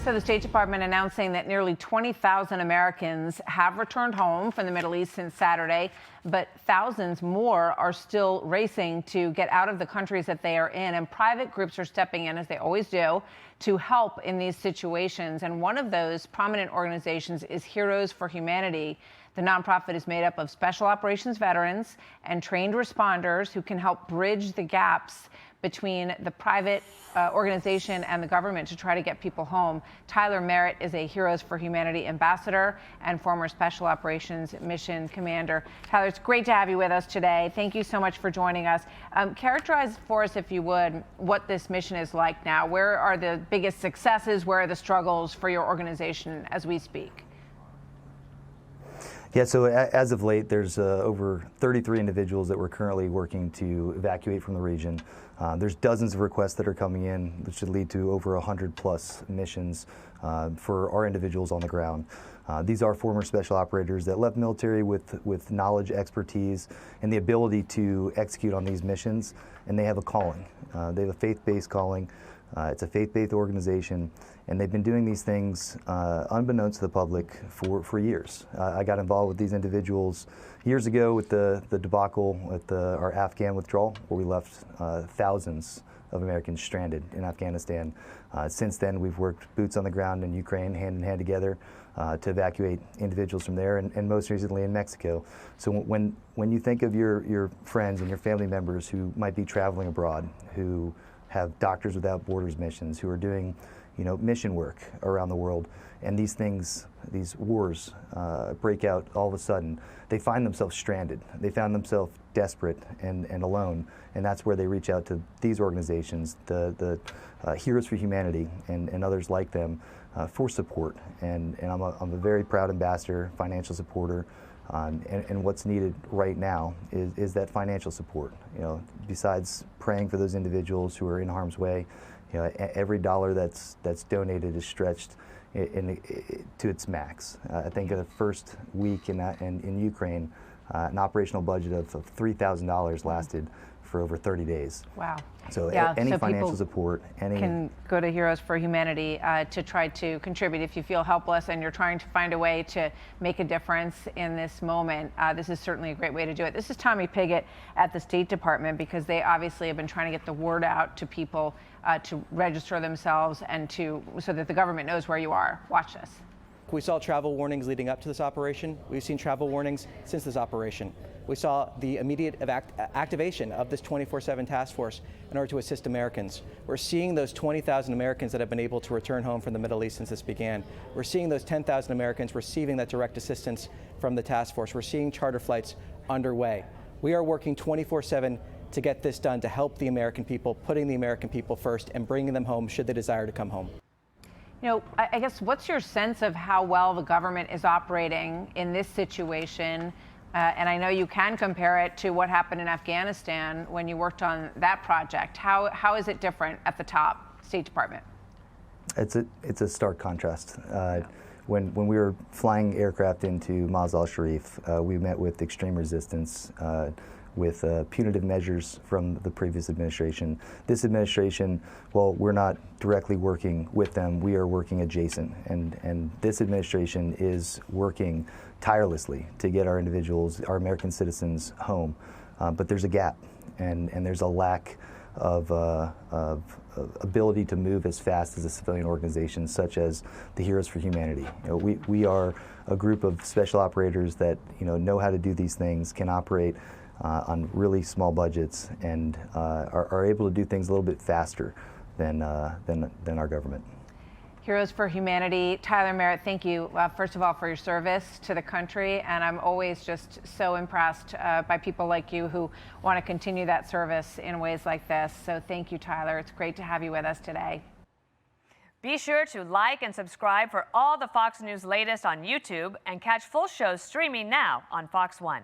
So the State Department announcing that nearly 20,000 Americans have returned home from the Middle East since Saturday, but thousands more are still racing to get out of the countries that they are in. And private groups are stepping in, as they always do, to help in these situations. And one of those prominent organizations is Heroes for Humanity. The nonprofit is made up of special operations veterans and trained responders who can help bridge the gaps between the private organization and the government to try to get people home. Tyler Merritt is a Heroes for Humanity ambassador and former Special Operations Mission Commander. Tyler, it's great to have you with us today. Thank you so much for joining us. Characterize for us, if you would, what this mission is like now. Where are the biggest successes? Where are the struggles for your organization as we speak? Yeah, so as of late, there's over 33 individuals that we're currently working to evacuate from the region. There's dozens of requests that are coming in, which should lead to over 100+ missions for our individuals on the ground. These are former special operators that left military with knowledge, expertise, and the ability to execute on these missions, and they have a calling. They have a faith-based calling. It's a faith-based organization, and they've been doing these things unbeknownst to the public for years. I got involved with these individuals years ago with the debacle with our Afghan withdrawal, where we left thousands of Americans stranded in Afghanistan. Since then, we've worked boots on the ground in Ukraine, hand in hand together, to evacuate individuals from there, and most recently in Mexico. So when you think of your friends and your family members who might be traveling abroad, who have Doctors Without Borders missions, who are doing, mission work around the world, and these wars break out all of a sudden, they find themselves stranded. They found themselves desperate and alone, and that's where they reach out to these organizations, the Heroes for Humanity and others like them, for support. And I'm a very proud ambassador, financial supporter. And what's needed right now is that financial support. Besides praying for those individuals who are in harm's way, every dollar that's donated is stretched to its max. I think in the first week in Ukraine, an operational budget of $3,000 lasted for over 30 days. Wow. So any financial support, can go to Heroes for Humanity to try to contribute if you feel helpless and you're trying to find a way to make a difference in this moment. This is certainly a great way to do it. This is Tommy Pigott at the State Department, because they obviously have been trying to get the word out to people to register themselves and so that the government knows where you are. Watch this. We saw travel warnings leading up to this operation. We've seen travel warnings since this operation. We saw the immediate activation of this 24/7 task force in order to assist Americans. We're seeing those 20,000 Americans that have been able to return home from the Middle East since this began. We're seeing those 10,000 Americans receiving that direct assistance from the task force. We're seeing charter flights underway. We are working 24/7 to get this done, to help the American people, putting the American people first and bringing them home should they desire to come home. I guess, what's your sense of how well the government is operating in this situation? And I know you can compare it to what happened in Afghanistan when you worked on that project. How is it different at the top, State Department? It's a stark contrast. When we were flying aircraft into Mazar-i-Sharif, we met with extreme resistance, with punitive measures from the previous administration. This administration, well, we're not directly working with them, we are working adjacent. And this administration is working tirelessly to get our individuals, our American citizens, home. But there's a gap, and there's a lack of ability to move as fast as a civilian organization such as the Heroes for Humanity. We are a group of special operators that know how to do these things, can operate on really small budgets, and are able to do things a little bit faster than our government. Heroes for Humanity. Tyler Merritt, thank you, first of all, for your service to the country. And I'm always just so impressed by people like you who want to continue that service in ways like this. So thank you, Tyler. It's great to have you with us today. Be sure to like and subscribe for all the Fox News latest on YouTube, and catch full shows streaming now on Fox One.